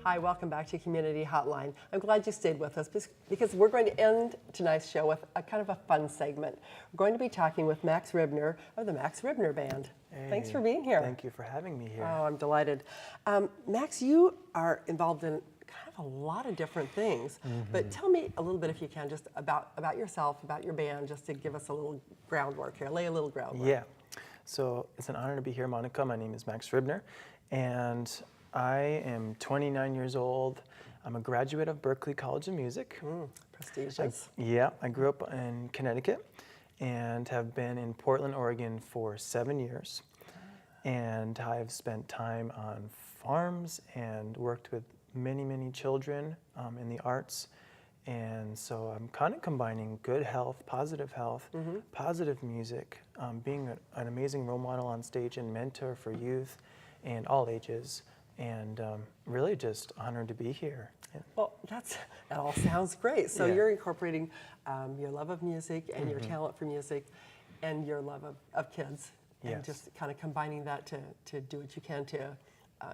Hi, welcome back to Community Hotline. I'm glad you stayed with us because we're going to end tonight's show with a kind of a fun segment. We're going to be talking with Max Ribner of the Max Ribner Band. Hey, thanks for being here. Thank you for having me here. Oh, I'm delighted. Max, you are involved in kind of a lot of different things, but tell me a little bit, if you can, just about yourself, about your band, just to give us a little groundwork here, lay a little groundwork. Yeah, so it's an honor to be here, Monica. My name is Max Ribner, and I am 29 years old. I'm a graduate of Berklee College of Music. Prestigious. I grew up in Connecticut and have been in Portland, Oregon for 7 years. And I've spent time on farms and worked with many, many children in the arts. And so I'm kind of combining good health, positive music, being an amazing role model on stage and mentor for youth and all ages. And really just honored to be here. Well, that all sounds great. So Yeah. you're incorporating your love of music and your talent for music and your love of kids. And Yes. just kind of combining that to do what you can to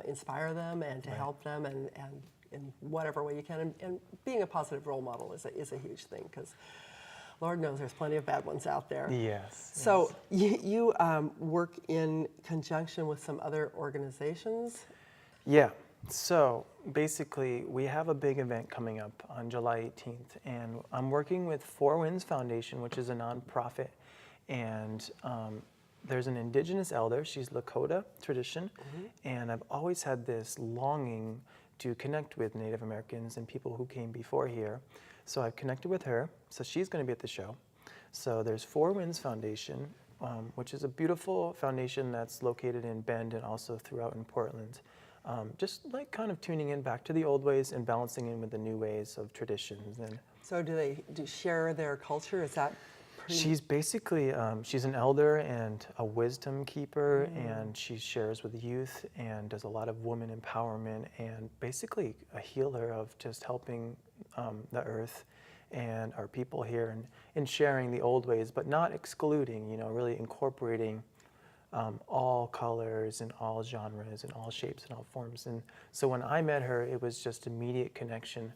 inspire them and to help them and in whatever way you can. And being a positive role model is a huge thing, because Lord knows there's plenty of bad ones out there. Yes. So you work in conjunction with some other organizations? Yeah, so basically we have a big event coming up on July 18th, and I'm working with Four Winds Foundation, which is a nonprofit, and there's an indigenous elder. She's Lakota tradition, and I've always had this longing to connect with Native Americans and people who came before here. So I've connected with her, so she's going to be at the show. So there's Four Winds Foundation, which is a beautiful foundation that's located in Bend and also throughout in Portland. Just like kind of tuning in back to the old ways and balancing in with the new ways of traditions. And So do they share their culture? Is that pretty she's basically, she's an elder and a wisdom keeper, and she shares with youth and does a lot of woman empowerment and basically a healer of just helping the earth and our people here and sharing the old ways, but not excluding, really incorporating all colors and all genres and all shapes and all forms. And so when I met her, it was just immediate connection.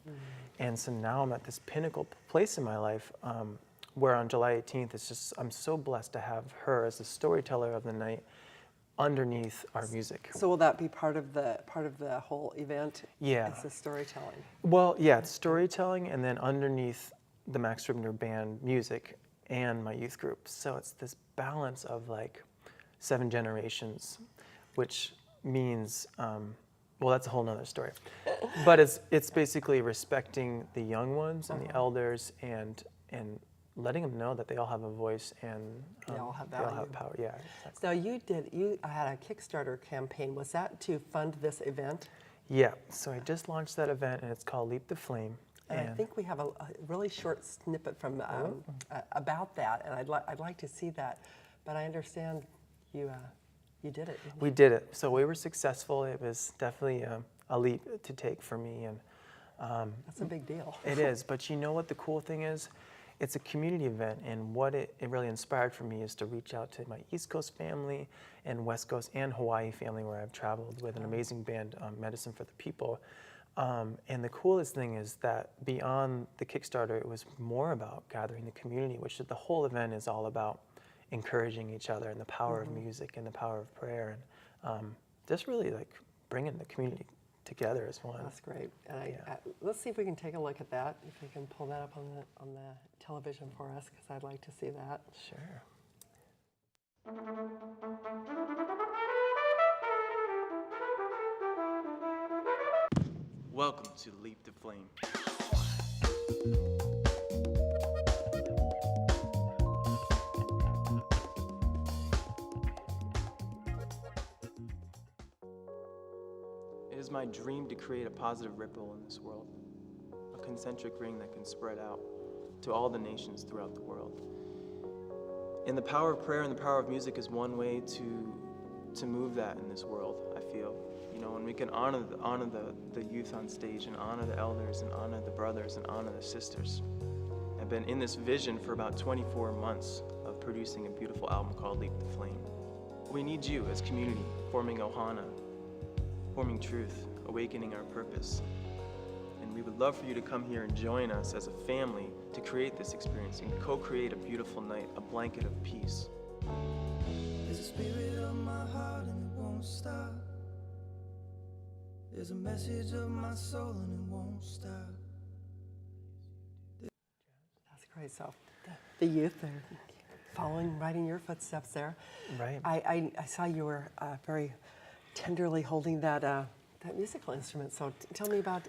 And so now I'm at this pinnacle place in my life where on July 18th, it's just, I'm so blessed to have her as the storyteller of the night underneath our music. So will that be part of the whole event? Yeah. It's the storytelling. Well, yeah, it's storytelling, and then underneath the Max Ribner Band music and my youth group. So it's this balance of like 7 generations, which means, well, that's a whole nother story. But it's basically respecting the young ones and the elders and letting them know that they all have a voice and They all have they all value. have power. Yeah, exactly. So you had a Kickstarter campaign. Was that to fund this event? Yeah, so I just launched that event, and it's called Leap the Flame. And I think we have a really short snippet from about that, and I'd like to see that. But I understand you did it. Didn't We did it. So we were successful. It was definitely a leap to take for me, and That's a big deal. it is. But you know what the cool thing is? It's a community event, and what it really inspired for me is to reach out to my East Coast family and West Coast and Hawaii family, where I've traveled with an amazing band, Medicine for the People. And the coolest thing is that beyond the Kickstarter, it was more about gathering the community, which the whole event is all about encouraging each other and the power of music and the power of prayer, and just really like bringing the community together as one. That's great. And let's see if we can take a look at that. If we can pull that up on the television for us, because I'd like to see that. Sure. Welcome to Leap the Flame. It is my dream to create a positive ripple in this world, a concentric ring that can spread out to all the nations throughout the world. And the power of prayer and the power of music is one way to move that in this world, I feel. When we can honor the youth on stage and honor the elders and honor the brothers and honor the sisters. I've been in this vision for about 24 months of producing a beautiful album called Leap the Flame. We need you as community, forming Ohana, forming truth, awakening our purpose. And we would love for you to come here and join us as a family to create this experience and co-create a beautiful night, a blanket of peace. There's a spirit of my heart and it won't stop. There's a message of my soul and it won't stop. That's great. So the youth, they're following, right in your footsteps there. Right. I saw you were very tenderly holding that musical instrument. So tell me about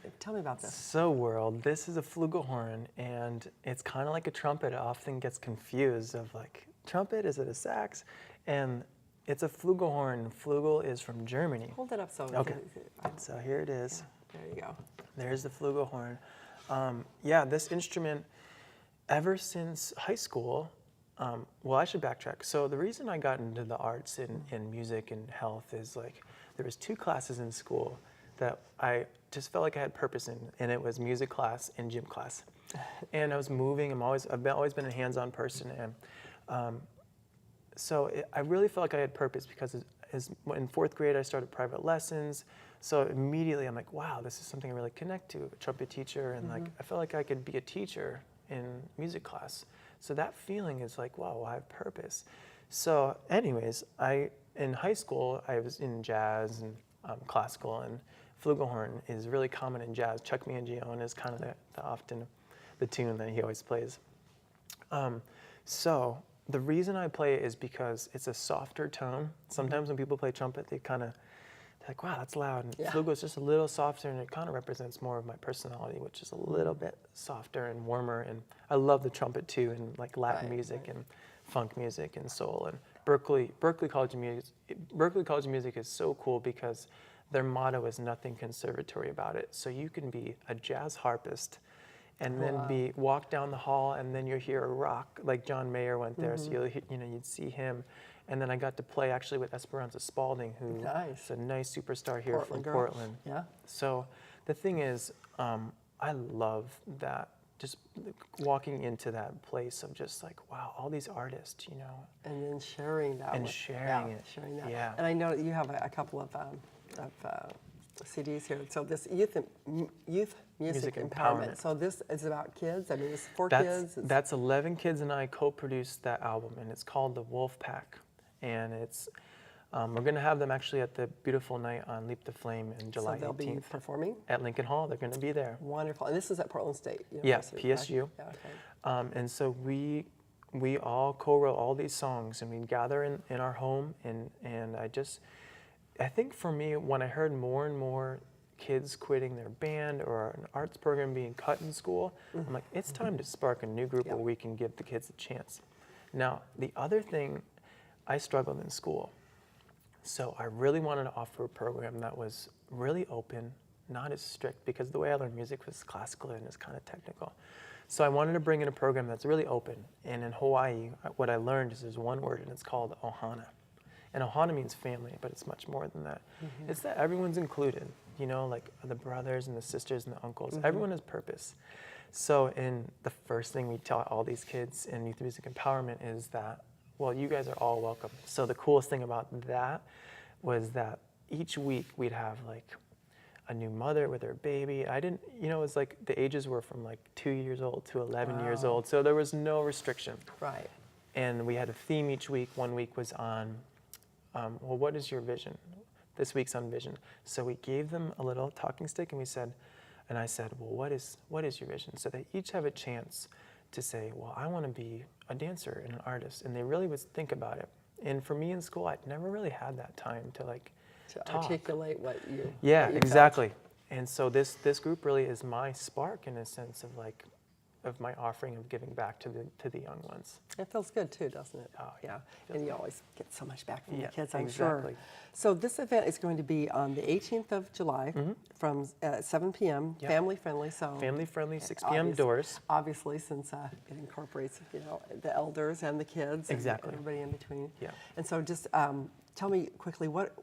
this. So World, this is a flugelhorn, and it's kind of like a trumpet. It often gets confused of like, trumpet, is it a sax? And it's a flugelhorn. Flugel is from Germany. Hold it up so. Okay. So here it is. There you go. There's the flugelhorn. Yeah, this instrument, ever since high school, well, I should backtrack. So the reason I got into the arts and music and health is like, there was 2 classes in school that I just felt like I had purpose in, and it was music class and gym class. And I was moving. I've always been a hands-on person, and I really felt like I had purpose because in 4th grade I started private lessons. So immediately I'm like, wow, this is something I really connect to, a trumpet teacher, and like I felt like I could be a teacher in music class. So that feeling is like, wow, I have purpose. So anyways, in high school, I was in jazz and classical, and flugelhorn is really common in jazz. Chuck Mangione is kind of often the tune that he always plays. So the reason I play it is because it's a softer tone. Sometimes when people play trumpet, they're like, wow, that's loud. And flugel is just a little softer, and it kind of represents more of my personality, which is a little bit softer and warmer. And I love the trumpet too, and like Latin music and funk music and soul. And Berkeley College of Music is so cool because their motto is nothing conservatory about it. So you can be a jazz harpist and then walk down the hall, and then you'll hear a rock, like John Mayer went there, so you'd see him. And then I got to play actually with Esperanza Spalding, who is a nice superstar here from Portland. Yeah. So the thing is, I love that, just walking into that place of just like, wow, all these artists, And then sharing that. Sharing it. Sharing that. Yeah. And I know you have a couple of CDs here. So this youth music empowerment. So this is about kids. I mean, it's for kids. That's 11 kids and I co-produced that album, and it's called The Wolf Pack. And it's we're going to have them actually at the beautiful night on Leap the Flame in July 18th. So they'll be performing? At Lincoln Hall. They're going to be there. Wonderful. And this is at Portland State University. Yeah, PSU. Right? Yeah, okay. And so we all co-wrote all these songs, and we gather in our home. And I think for me, when I heard more and more kids quitting their band or an arts program being cut in school, I'm like, it's time to spark a new group where we can give the kids a chance. Now, the other thing, I struggled in school. So I really wanted to offer a program that was really open, not as strict, because the way I learned music was classical and it's kind of technical. So I wanted to bring in a program that's really open. And in Hawaii, what I learned is there's one word, and it's called ohana. And ohana means family, but it's much more than that. It's that everyone's included, like the brothers and the sisters and the uncles. Everyone has purpose. So the first thing we tell all these kids in youth music empowerment is that, well, you guys are all welcome. So the coolest thing about that was that each week we'd have like a new mother with her baby. It was like the ages were from like 2 years old to 11 years old. So there was no restriction. Right. And we had a theme each week. One week was on, well, what is your vision? This week's on vision. So we gave them a little talking stick, and I said, well, what is your vision? So they each have a chance to say, well, I want to be a dancer and an artist. And they really would think about it. And for me in school, I'd never really had that time to talk. Articulate what you exactly. felt. And so this group really is my spark in a sense of my offering of giving back to the young ones. It feels good too, doesn't it? Oh, yeah. And you always get so much back from the kids, I'm exactly. sure. So this event is going to be on the 18th of July from 7 p.m. Yep. Family friendly. So family friendly, 6 p.m. doors. Obviously, since it incorporates the elders and the kids. Exactly. And everybody in between. Yeah. And so just tell me quickly what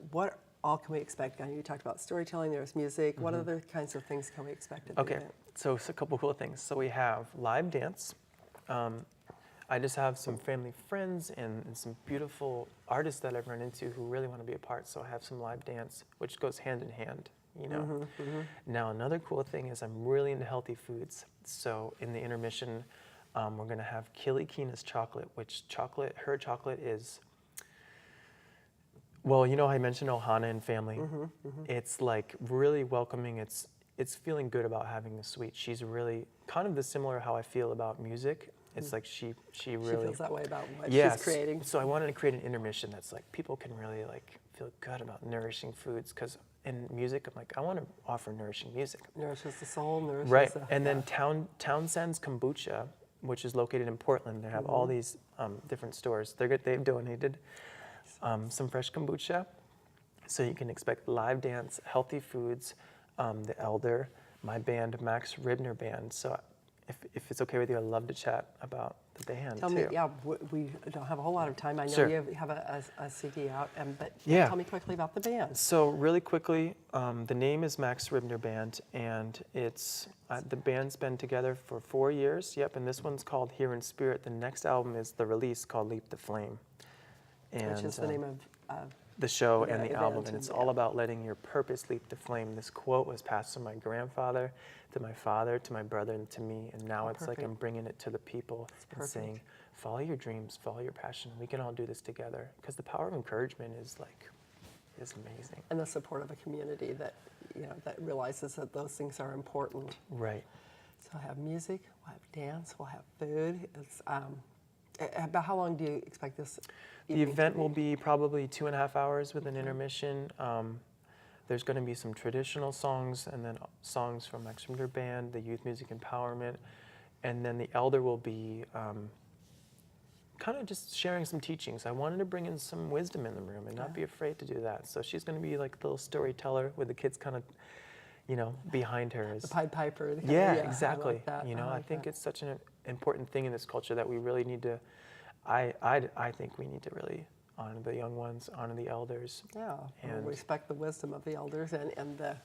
all can we expect? I know you talked about storytelling. There's music. What other kinds of things can we expect at the event? So it's a couple cool things. So we have live dance. I just have some family friends and some beautiful artists that I've run into who really want to be a part. So I have some live dance, which goes hand in hand you know. Now, another cool thing is I'm really into healthy foods. So in the intermission, we're going to have Kili Kina's chocolate, which her chocolate is, well, you know, I mentioned Ohana and family. It's like really welcoming. It's feeling good about having the sweet. She's really kind of the similar how I feel about music. It's like she really feels that way about what yes. she's creating. So I wanted to create an intermission that's like people can really like feel good about nourishing foods, because in music I'm like I want to offer nourishing music. Nourishes the soul, nourishes Right, the, and then Townsend's Kombucha, which is located in Portland. They have all these different stores. They've donated some fresh kombucha, so you can expect live dance, healthy foods, the Elder, my band, Max Ribner band. So if it's okay with you, I'd love to chat about the band Tell too. me, yeah, we don't have a whole lot of time. I know Sure. you have a CD out, but Yeah. tell me quickly about the band. So really quickly, the name is Max Ribner Band, and it's the band's been together for 4 years. Yep, and this one's called Here in Spirit. The next album is the release called Leap the Flame, and Which is the name of the show yeah, and the event album, and and it's yeah. all about letting your purpose leap the flame. This quote was passed from my grandfather to my father to my brother and to me, and now it's like perfect. I'm bringing it to the people and perfect. saying, follow your dreams, follow your passion. We can all do this together, because the power of encouragement is amazing. and the support of a community that that realizes that those things are important. Right. So we'll have music, we'll have dance, we'll have food. It's about how long do you expect this? The evening to event will be probably 2.5 hours with an intermission. There's going to be some traditional songs, and then songs from Max Ribner Band, the Youth Music Empowerment, and then the Elder will be kind of just sharing some teachings. I wanted to bring in some wisdom in the room and not be afraid to do that. So she's going to be like a little storyteller with the kids kind of, behind her. The Pied Piper. Yeah, I exactly. like that. I think it's such an important thing in this culture that we really need to. I think we need to really honor the young ones, honor the elders. Yeah, and respect the wisdom of the elders, and the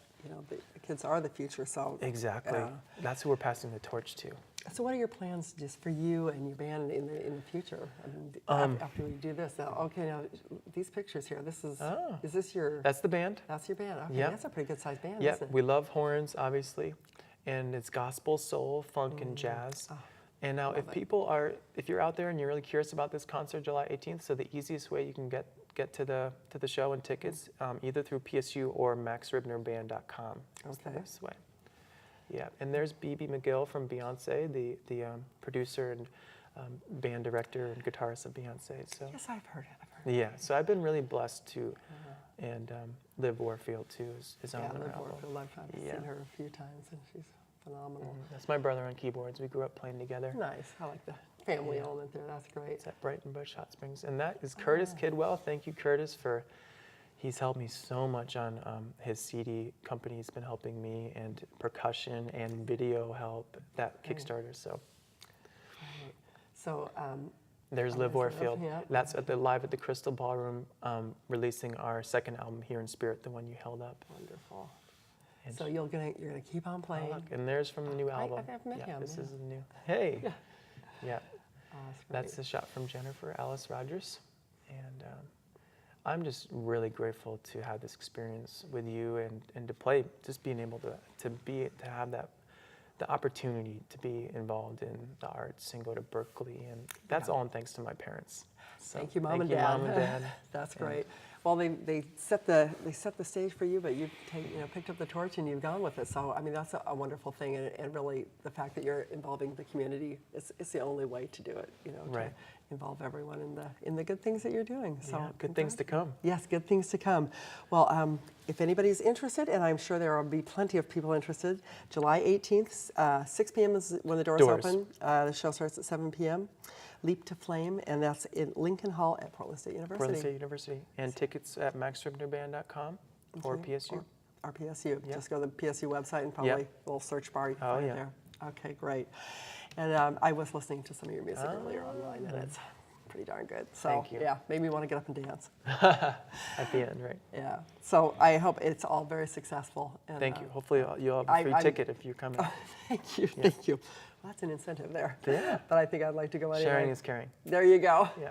kids are the future. So exactly, that's who we're passing the torch to. So what are your plans just for you and your band in the future? I mean, after we do this, now these pictures here. This is this your? That's the band. That's your band. Okay, Yep. that's a pretty good sized band. Yeah, Isn't it? we love horns, obviously, and it's gospel, soul, funk, and jazz. And now, if you're out there and you're really curious about this concert, July 18th, so the easiest way you can get to the show and tickets, either through PSU or maxribnerband.com. That's the best way. Yeah, and there's BB McGill from Beyonce, the producer and band director and guitarist of Beyonce. So Yes, I've heard it. yeah, so I've been really blessed to, and Liv Warfield too is on Yeah, the Liv album. Warfield. I've seen her a few times, and she's phenomenal. That's my brother on keyboards. We grew up playing together. Nice. I like the family element there. That's great. It's at Brighton Bush Hot Springs. And that is Curtis Kidwell. Thank you, Curtis, he's helped me so much on his CD company. He's been helping me, and percussion and video help, that Kickstarter. So So there's Liv there's Liv, Warfield. yeah. That's live at the Crystal Ballroom, releasing our second album, Here in Spirit, the one you held up. wonderful. And So you're gonna keep on oh, playing. look, and there's from the new album. I've met him, This yeah. is the new. Hey. Yeah. Yeah. Oh, That's a shot from Jennifer Alice Rogers, and I'm just really grateful to have this experience with you and to play, just being able to have the opportunity to be involved in the arts and go to Berkeley, and that's all in thanks to my parents. So Thank you, Mom and you, Dad. Mom and Dad. That's And- great. Well, they set the stage for you, but you've picked up the torch and you've gone with it. So I mean, that's a wonderful thing, and really the fact that you're involving the community is the only way to do it. To Right. involve everyone in the good things that you're doing. So Yeah, good things to come. Yes, good things to come. Well, if anybody's interested, and I'm sure there will be plenty of people interested, July 18th, 6 p.m. is when the doors open. The show starts at 7 p.m. Leap to Flame, and that's in Lincoln Hall at Portland State University. Portland State University. And tickets at maxribnerband.com or Okay. PSU. Or PSU. Yep. Just go to the PSU website and probably a little search bar you can find it there. Okay, great. And I was listening to some of your music earlier online, and it's pretty darn good. So Thank you. yeah, made me want to get up and dance. At the end, right? Yeah. So I hope it's all very successful. And, Thank you. Hopefully you'll have a free ticket if you're coming. Thank you. Thank you. That's an incentive there. Yeah. But I think I'd like to go anyway. Sharing is caring. There you go. Yeah.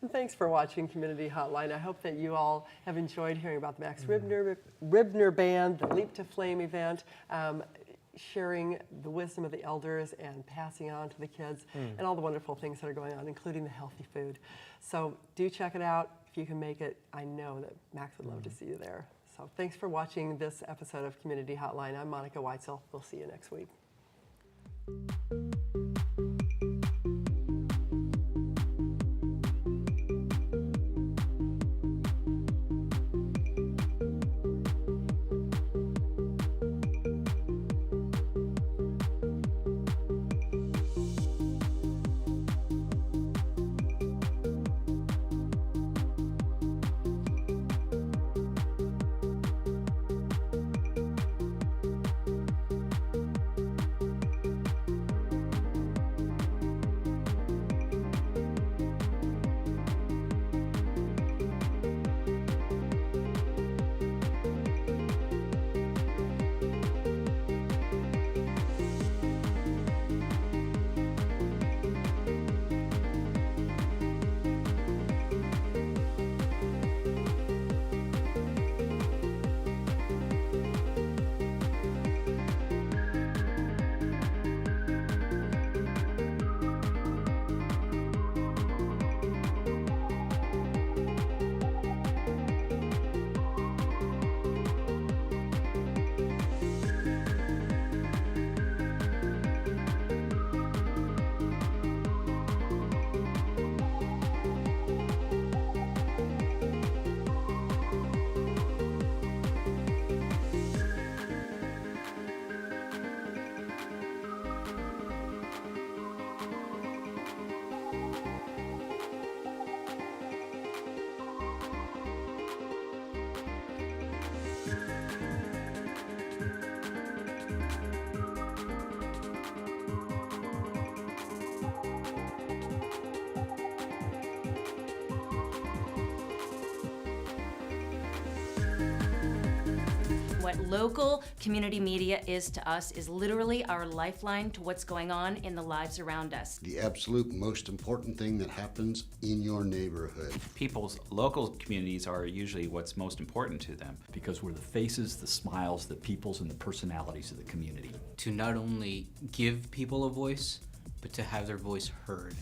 And thanks for watching Community Hotline. I hope that you all have enjoyed hearing about the Max Ribner Band, the Leap to Flame event, sharing the wisdom of the elders and passing on to the kids, and all the wonderful things that are going on, including the healthy food. So do check it out. If you can make it, I know that Max would love to see you there. So thanks for watching this episode of Community Hotline. I'm Monica Weitzel. We'll see you next week. What local community media is to us is literally our lifeline to what's going on in the lives around us. The absolute most important thing that happens in your neighborhood. People's local communities are usually what's most important to them. Because we're the faces, the smiles, the peoples, and the personalities of the community. To not only give people a voice, but to have their voice heard.